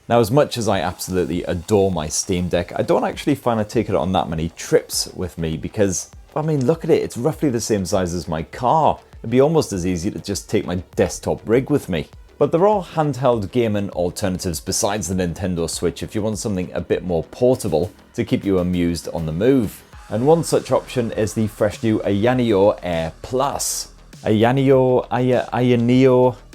Now, as much as I absolutely adore my Steam Deck, I don't actually find I take it on that many trips with me because, I mean, look at it, it's roughly the same size as my car. It'd be almost as easy to just take my desktop rig with me. But there are handheld gaming alternatives besides the Nintendo Switch if you want something a bit more portable to keep you amused on the move. And one such option is the fresh new Ayaneo Air Plus. Ayaneo.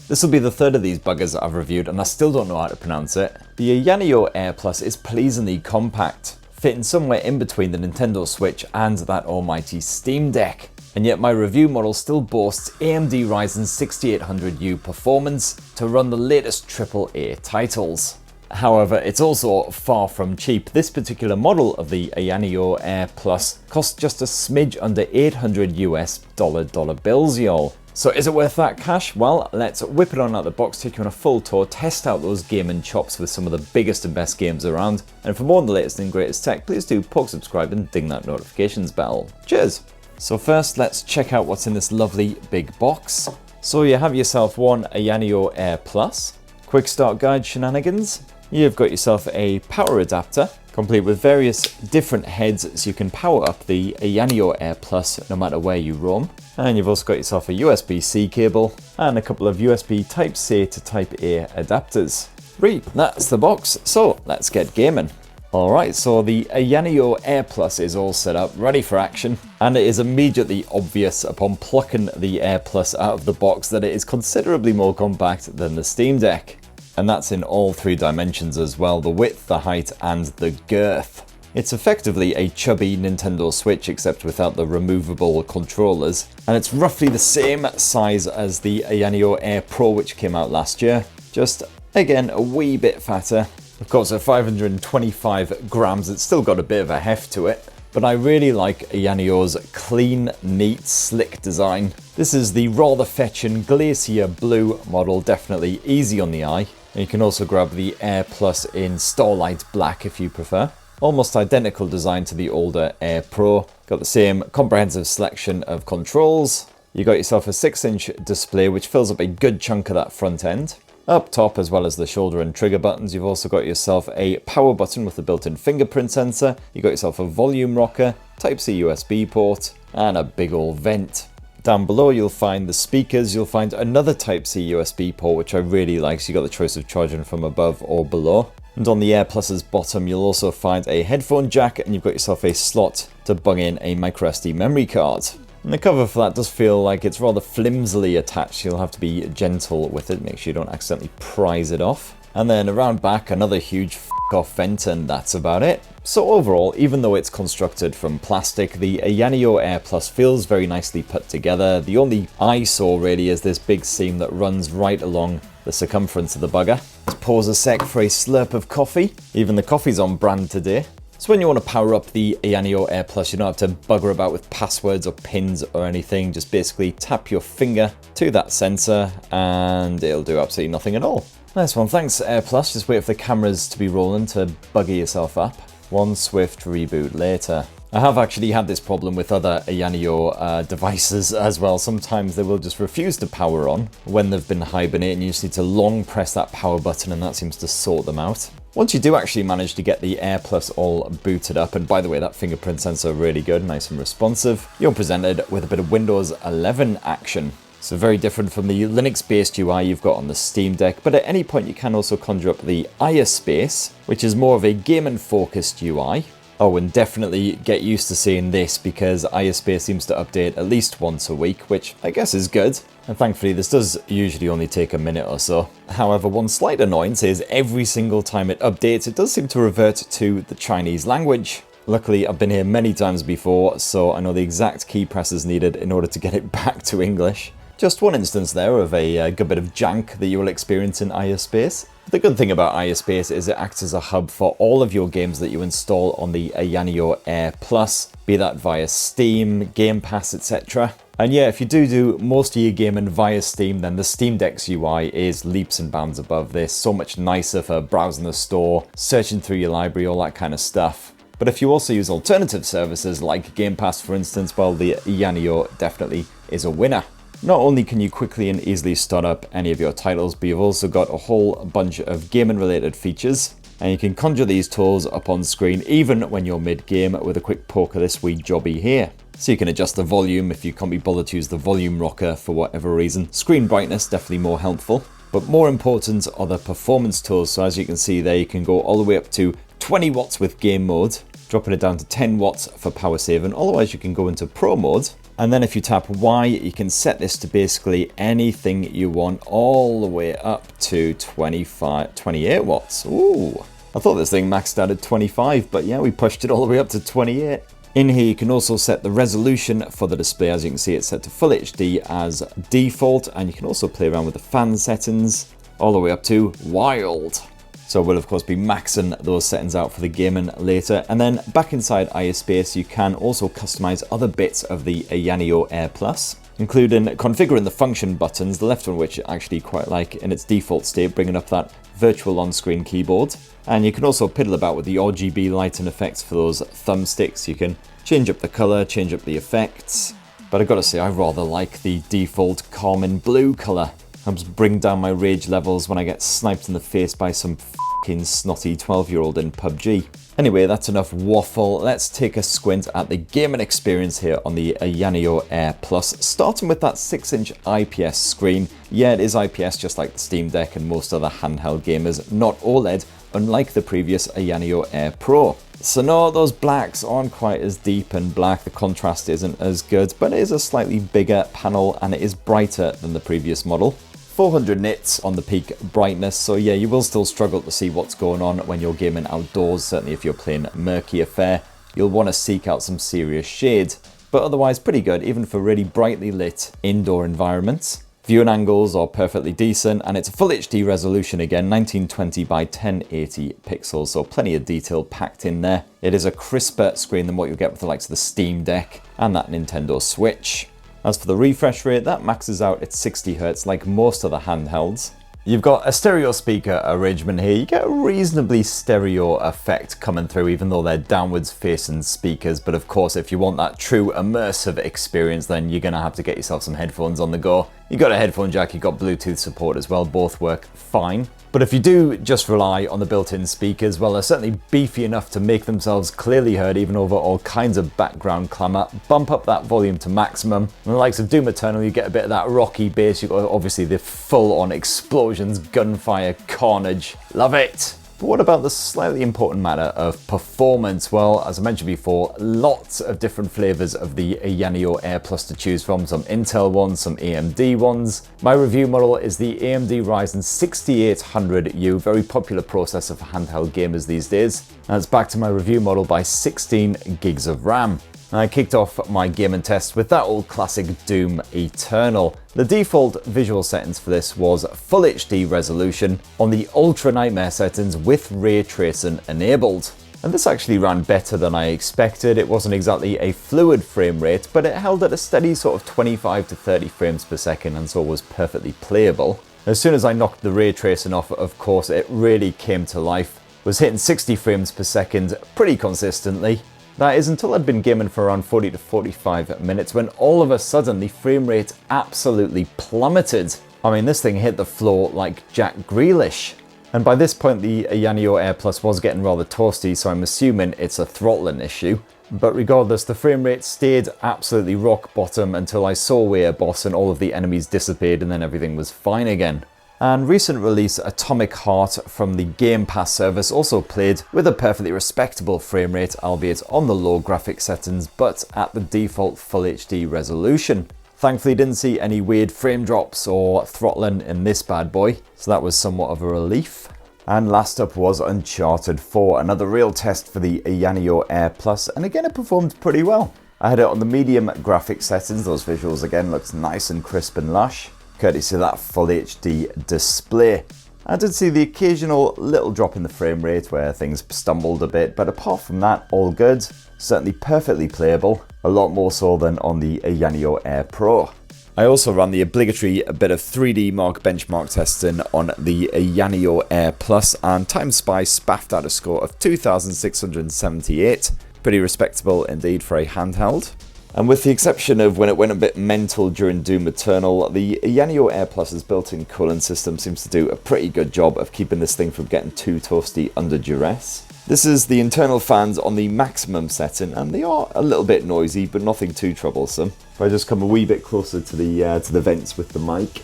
This will be the third of these buggers that I've reviewed and I still don't know how to pronounce it. The Ayaneo Air Plus is pleasingly compact, fitting somewhere in between the Nintendo Switch and that almighty Steam Deck. And yet my review model still boasts AMD Ryzen 6800U performance to run the latest AAA titles. However, it's also far from cheap. This particular model of the Ayaneo Air Plus costs just a smidge under 800 US dollar bills, y'all. So is it worth that cash? Well, let's whip it on out the box, take you on a full tour, test out those gaming chops with some of the biggest and best games around. And for more on the latest and greatest tech, please do poke subscribe and ding that notifications bell. Cheers! So first, let's check out what's in this lovely big box. So you have yourself one Ayaneo Air Plus, quick start guide shenanigans. You've got yourself a power adapter, complete with various different heads so you can power up the Ayaneo Air Plus no matter where you roam. And you've also got yourself a USB-C cable and a couple of USB Type-C to Type-A adapters. Right, that's the box, so let's get gaming. Alright, so the Ayaneo Air Plus is all set up, ready for action, and it is immediately obvious upon plucking the Air Plus out of the box that it is considerably more compact than the Steam Deck. And that's in all three dimensions as well, the width, the height, and the girth. It's effectively a chubby Nintendo Switch except without the removable controllers, and it's roughly the same size as the Ayaneo Air Pro which came out last year, just again a wee bit fatter. Of course, at 525 grams, it's still got a bit of a heft to it, but I really like Ayaneo's clean, neat, slick design. This is the rather fetching Glacier Blue model, definitely easy on the eye. And you can also grab the Air Plus in Starlight Black if you prefer. Almost identical design to the older Air Pro. Got the same comprehensive selection of controls. You got yourself a 6-inch display which fills up a good chunk of that front end. Up top, as well as the shoulder and trigger buttons, you've also got yourself a power button with a built-in fingerprint sensor. You got yourself a volume rocker, Type-C USB port, and a big old vent. Down below you'll find the speakers, you'll find another Type-C USB port which I really like, so you got the choice of charging from above or below. And on the Air Plus's bottom you'll also find a headphone jack, and you've got yourself a slot to bung in a microSD memory card. And the cover for that does feel like it's rather flimsily attached, so you'll have to be gentle with it, make sure you don't accidentally prise it off. And then around back, another huge f***off vent, and that's about it. So overall, even though it's constructed from plastic, the Ayaneo Air Plus feels very nicely put together. The only eyesore really is this big seam that runs right along the circumference of the bugger. Let's pause a sec for a slurp of coffee. Even the coffee's on brand today. So when you want to power up the Ayaneo Air Plus, you don't have to bugger about with passwords or pins or anything. Just basically tap your finger to that sensor and it'll do absolutely nothing at all. Nice one, thanks Air Plus. Just wait for the cameras to be rolling to bugger yourself up. One swift reboot later. I have actually had this problem with other Ayaneo devices as well. Sometimes they will just refuse to power on when they've been hibernating. You just need to long press that power button and that seems to sort them out. Once you do actually manage to get the Air Plus all booted up, and by the way, that fingerprint sensor really good, nice and responsive, you're presented with a bit of Windows 11 action. So very different from the Linux-based UI you've got on the Steam Deck, but at any point you can also conjure up the iSpace, which is more of a gaming-focused UI. Oh, and definitely get used to seeing this because iSpace seems to update at least once a week, which I guess is good. And thankfully this does usually only take a minute or so. However, one slight annoyance is every single time it updates, it does seem to revert to the Chinese language. Luckily, I've been here many times before, so I know the exact key presses needed in order to get it back to English. Just one instance there of a good bit of jank that you will experience in iSpace. The good thing about iSpace is it acts as a hub for all of your games that you install on the Ayaneo Air Plus, be that via Steam, Game Pass, etc. And yeah, if you do most of your gaming via Steam, then the Steam Deck's UI is leaps and bounds above this. So much nicer for browsing the store, searching through your library, all that kind of stuff. But if you also use alternative services like Game Pass, for instance, well, the Ayaneo definitely is a winner. Not only can you quickly and easily start up any of your titles, but you've also got a whole bunch of gaming related features. And you can conjure these tools up on screen even when you're mid-game with a quick poke of this wee jobby here. So you can adjust the volume if you can't be bothered to use the volume rocker for whatever reason. Screen brightness, definitely more helpful. But more important are the performance tools. So as you can see there, you can go all the way up to 20 watts with game mode, dropping it down to 10 watts for power saving. Otherwise you can go into pro mode. And then if you tap Y, you can set this to basically anything you want, all the way up to 28 watts. Ooh, I thought this thing maxed out at 25, but yeah, we pushed it all the way up to 28. In here, you can also set the resolution for the display. As you can see, it's set to Full HD as default, and you can also play around with the fan settings all the way up to wild. So we'll of course be maxing those settings out for the gaming later. And then back inside iSpace, you can also customize other bits of the Ayaneo Air Plus, including configuring the function buttons, the left one which I actually quite like in its default state, bringing up that virtual on-screen keyboard. And you can also piddle about with the RGB lighting effects for those thumbsticks. You can change up the color, change up the effects. But I've got to say, I rather like the default Carmine blue color. Helps bring down my rage levels when I get sniped in the face by some fucking snotty 12-year-old in PUBG. Anyway, that's enough waffle. Let's take a squint at the gaming experience here on the Ayaneo Air Plus, starting with that 6-inch IPS screen. Yeah, it is IPS just like the Steam Deck and most other handheld gamers, not OLED, unlike the previous Ayaneo Air Pro. So no, those blacks aren't quite as deep and black, the contrast isn't as good, but it is a slightly bigger panel and it is brighter than the previous model. 400 nits on the peak brightness, so yeah, you will still struggle to see what's going on when you're gaming outdoors. Certainly if you're playing murkier fare, you'll want to seek out some serious shade. But otherwise pretty good, even for really brightly lit indoor environments. Viewing angles are perfectly decent, and it's a full HD resolution again, 1920 by 1080 pixels, so plenty of detail packed in there. It is a crisper screen than what you'll get with the likes of the Steam Deck and that Nintendo Switch. As for the refresh rate, that maxes out at 60 Hz like most of the handhelds. You've got a stereo speaker arrangement here. You get a reasonably stereo effect coming through, even though they're downwards facing speakers. But of course, if you want that true immersive experience, then you're gonna have to get yourself some headphones on the go. You got a headphone jack, you got Bluetooth support as well, both work fine. But if you do just rely on the built-in speakers, well, they're certainly beefy enough to make themselves clearly heard even over all kinds of background clamour. Bump up that volume to maximum. And the likes of Doom Eternal, you get a bit of that rocky bass. You've got obviously the full-on explosions, gunfire, carnage. Love it! But what about the slightly important matter of performance? Well, as I mentioned before, lots of different flavors of the Ayaneo Air Plus to choose from. Some Intel ones, some AMD ones. My review model is the AMD Ryzen 6800U, very popular processor for handheld gamers these days. And it's backed to my review model by 16 gigs of RAM. I kicked off my gaming test with that old classic Doom Eternal. The default visual settings for this was Full HD resolution on the Ultra Nightmare settings with ray tracing enabled. And this actually ran better than I expected. It wasn't exactly a fluid frame rate, but it held at a steady sort of 25 to 30 frames per second and so was perfectly playable. As soon as I knocked the ray tracing off, of course, it really came to life. Was hitting 60 frames per second pretty consistently. That is until I'd been gaming for around 40 to 45 minutes when all of a sudden the frame rate absolutely plummeted. I mean, this thing hit the floor like Jack Grealish. And by this point the Ayaneo Air Plus was getting rather toasty, so I'm assuming it's a throttling issue. But regardless, the frame rate stayed absolutely rock bottom until I saw away a boss and all of the enemies disappeared and then everything was fine again. And recent release Atomic Heart from the Game Pass service also played with a perfectly respectable frame rate, albeit on the low graphic settings, but at the default Full HD resolution. Thankfully didn't see any weird frame drops or throttling in this bad boy, so that was somewhat of a relief. And last up was Uncharted 4, another real test for the Ayaneo Air Plus, and again it performed pretty well. I had it on the medium graphic settings, those visuals again looked nice and crisp and lush, courtesy of that Full HD display. I did see the occasional little drop in the frame rate where things stumbled a bit, but apart from that, all good. Certainly perfectly playable, a lot more so than on the Ayaneo Air Pro. I also ran the obligatory bit of 3D Mark benchmark testing on the Ayaneo Air Plus, and Time Spy spaffed out a score of 2,678. Pretty respectable indeed for a handheld. And with the exception of when it went a bit mental during Doom Eternal, the Ayaneo Air Plus's built-in cooling system seems to do a pretty good job of keeping this thing from getting too toasty under duress. This is the internal fans on the maximum setting, and they are a little bit noisy, but nothing too troublesome. If I just come a wee bit closer to the vents with the mic.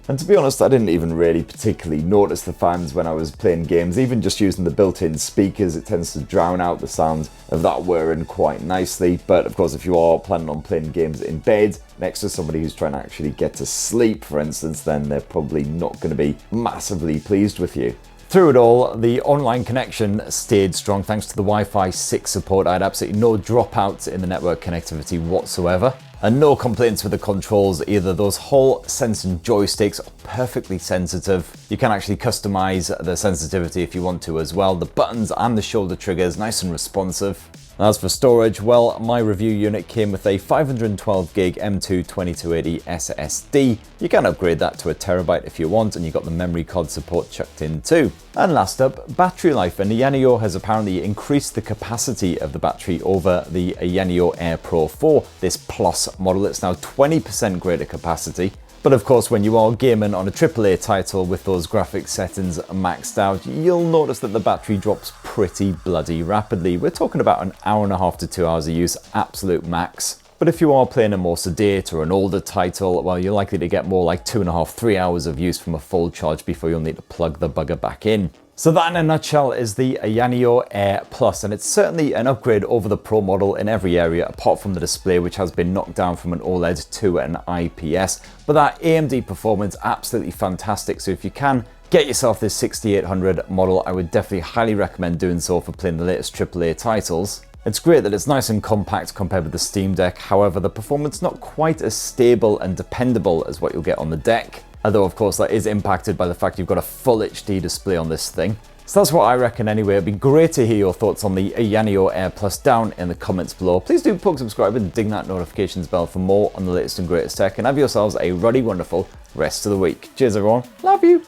And to be honest, I didn't even really particularly notice the fans when I was playing games. Even just using the built-in speakers, it tends to drown out the sound of that whirring quite nicely. But of course, if you are planning on playing games in bed next to somebody who's trying to actually get to sleep, for instance, then they're probably not going to be massively pleased with you. Through it all, the online connection stayed strong thanks to the Wi-Fi 6 support. I had absolutely no dropouts in the network connectivity whatsoever. And no complaints with the controls either. Those Hall sensing joysticks are perfectly sensitive. You can actually customize the sensitivity if you want to as well. The buttons and the shoulder triggers, nice and responsive. As for storage, well, my review unit came with a 512GB M2 2280 SSD. You can upgrade that to a terabyte if you want, and you got the memory card support chucked in too. And last up, battery life. And Ayaneo has apparently increased the capacity of the battery over the Ayaneo Air Pro 4. This Plus model, it's now 20% greater capacity. But of course, when you are gaming on a AAA title with those graphics settings maxed out, you'll notice that the battery drops pretty bloody rapidly. We're talking about an hour and a half to 2 hours of use, absolute max. But if you are playing a more sedate or an older title, well, you're likely to get more like 2.5 to 3 hours of use from a full charge before you'll need to plug the bugger back in. So that in a nutshell is the Ayaneo Air Plus, and it's certainly an upgrade over the Pro model in every area apart from the display, which has been knocked down from an OLED to an IPS. But that AMD performance, absolutely fantastic. So if you can get yourself this 6800 model, I would definitely highly recommend doing so for playing the latest AAA titles. It's great that it's nice and compact compared with the Steam Deck. However, the performance not quite as stable and dependable as what you'll get on the deck. Although, of course, that is impacted by the fact you've got a full HD display on this thing. So that's what I reckon anyway. It'd be great to hear your thoughts on the Ayaneo Air Plus down in the comments below. Please do poke subscribe and ding that notifications bell for more on the latest and greatest tech. And have yourselves a ruddy, wonderful rest of the week. Cheers, everyone. Love you.